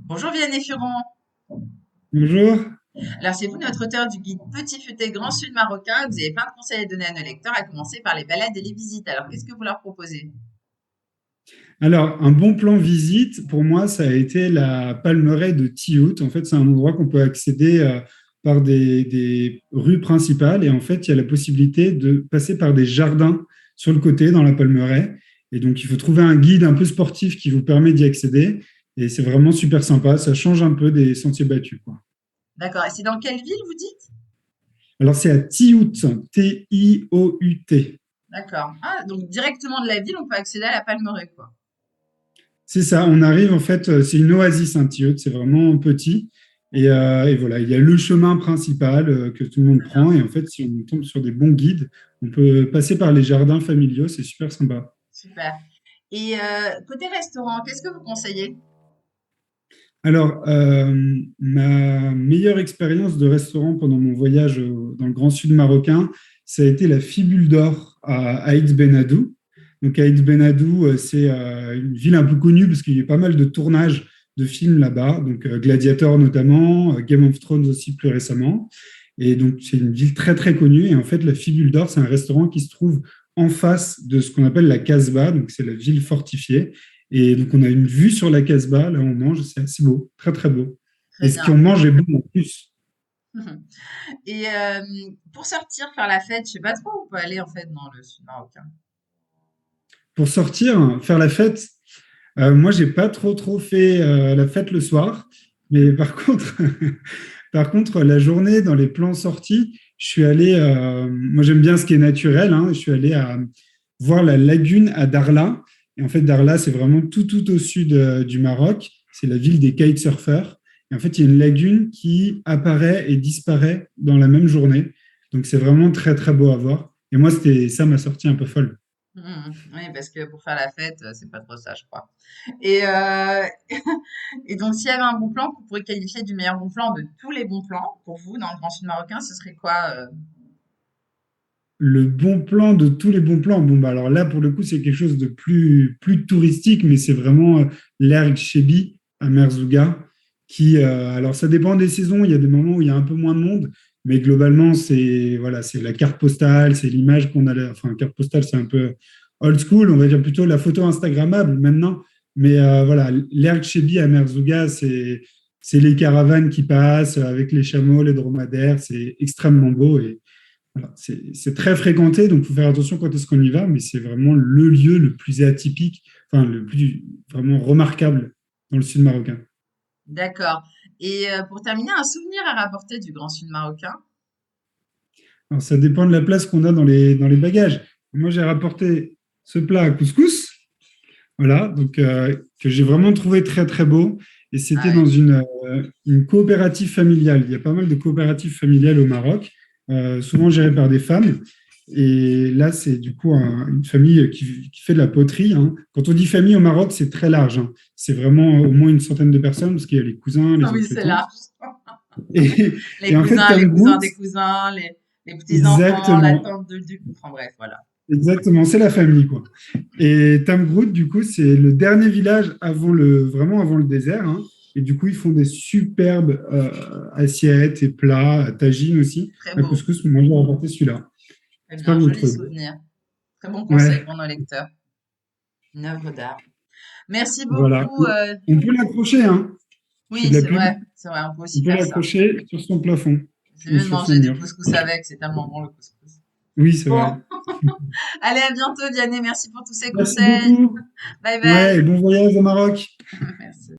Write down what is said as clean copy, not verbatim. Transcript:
Bonjour Vianney Furon. Bonjour. Alors c'est vous notre auteur du guide Petit Futé Grand Sud Marocain. Vous avez plein de conseils à donner à nos lecteurs, à commencer par les balades et les visites. Alors qu'est-ce que vous leur proposez? Alors, un bon plan visite, pour moi, ça a été la Palmeraie de Tiout. En fait, c'est un endroit qu'on peut accéder par des rues principales. Et en fait, il y a la possibilité de passer par des jardins sur le côté, dans la Palmeraie. Et donc, il faut trouver un guide un peu sportif qui vous permet d'y accéder. Et c'est vraiment super sympa. Ça change un peu des sentiers battus, quoi. D'accord. Et c'est dans quelle ville vous dites? Alors, c'est à Tiout, Tiout. D'accord. Ah, donc directement de la ville, on peut accéder à la Palmeraie, quoi. C'est ça, on arrive en fait, c'est une oasis Saint-Thieu, c'est vraiment petit. Et voilà, il y a le chemin principal que tout le monde Très bien. prend. Et en fait, si on tombe sur des bons guides, on peut passer par les jardins familiaux, c'est super sympa. Super. Et côté restaurant, qu'est-ce que vous conseillez? Alors, ma meilleure expérience de restaurant pendant mon voyage dans le Grand Sud marocain, ça a été la Fibule d'Or à Aït Ben Haddou. Donc, Aït Ben Haddou, c'est une ville un peu connue parce qu'il y a pas mal de tournages de films là-bas, donc Gladiator notamment, Game of Thrones aussi plus récemment. Et donc, c'est une ville très, très connue. Et en fait, la Fibule d'Or, c'est un restaurant qui se trouve en face de ce qu'on appelle la Casbah, donc c'est la ville fortifiée. Et donc, on a une vue sur la Casbah, là, on mange, c'est assez beau, très, très beau. Très Et ce bien. qu'on mange est bon en plus. Et pour sortir, faire la fête, je sais pas trop où on peut aller en fait dans le sud marocain. Pour sortir, faire la fête, moi, j'ai pas trop fait la fête le soir. Mais par contre, par contre, la journée, dans les plans sortis, je suis allé, moi, j'aime bien ce qui est naturel, hein, je suis allé voir la lagune à Darla. Et en fait, Darla, c'est vraiment tout au sud du Maroc. C'est la ville des kitesurfers. Et en fait, il y a une lagune qui apparaît et disparaît dans la même journée. Donc, c'est vraiment très, très beau à voir. Et moi, c'était ça ma sortie un peu folle. Oui, parce que pour faire la fête, c'est pas trop ça, je crois. Et, et donc, s'il y avait un bon plan, que vous pourriez qualifier du meilleur bon plan de tous les bons plans pour vous dans le Grand Sud marocain, ce serait quoi? Le bon plan de tous les bons plans. Bon, bah alors là, pour le coup, c'est quelque chose de plus touristique, mais c'est vraiment l'Erg Chebi à Merzouga, alors ça dépend des saisons. Il y a des moments où il y a un peu moins de monde, mais globalement, c'est voilà, c'est la carte postale, c'est l'image qu'on a. Enfin, carte postale, c'est un peu old school, on va dire plutôt la photo Instagrammable maintenant. Mais voilà, l'Erg Chebi à Merzouga, c'est les caravanes qui passent avec les chameaux, les dromadaires, c'est extrêmement beau. Et voilà, c'est très fréquenté, donc il faut faire attention quand est-ce qu'on y va, mais c'est vraiment le lieu le plus atypique, enfin le plus vraiment remarquable dans le sud marocain. D'accord. Et pour terminer, un souvenir à rapporter du Grand Sud marocain? Alors ça dépend de la place qu'on a dans les bagages. Moi, j'ai rapporté ce plat à couscous, voilà, donc que j'ai vraiment trouvé très très beau, et c'était Ah dans oui, une coopérative familiale. Il y a pas mal de coopératives familiales au Maroc, souvent gérées par des femmes. Et là, c'est du coup une famille qui fait de la poterie, hein. Quand on dit famille au Maroc, c'est très large, hein. C'est vraiment au moins une centaine de personnes, parce qu'il y a les cousins, ah les oui, oncles et c'est tantes. large. Et, et en fait, Les Tam cousins Groot, des cousins, les petits-enfants, la exactement, tante du... Enfin bref, voilà. exactement, c'est la famille, quoi. Et Tam Groot, du coup, c'est le dernier village vraiment avant le désert, hein. Et du coup, ils font des superbes assiettes et plats, tagines aussi, Très à beau. couscous. Moi, j'ai rapporté celui-là. Très J'espère bien, que vous le joli trouvez beau. souvenir. Très bon conseil Ouais, pour nos lecteurs. Une œuvre d'art. Merci voilà. beaucoup. On peut l'accrocher, hein. Je fais Oui, de la pub. c'est vrai, on peut On aussi peut faire ça. l'accrocher sur son plafond C'est ou mieux de sur son manger du mur. couscous avec, c'est tellement bon le couscous. Oui, c'est Bon, vrai. allez, à bientôt, Vianney. Merci pour tous ces Merci conseils. beaucoup. Bye Ouais, et bye. bon voyage au Maroc. Merci.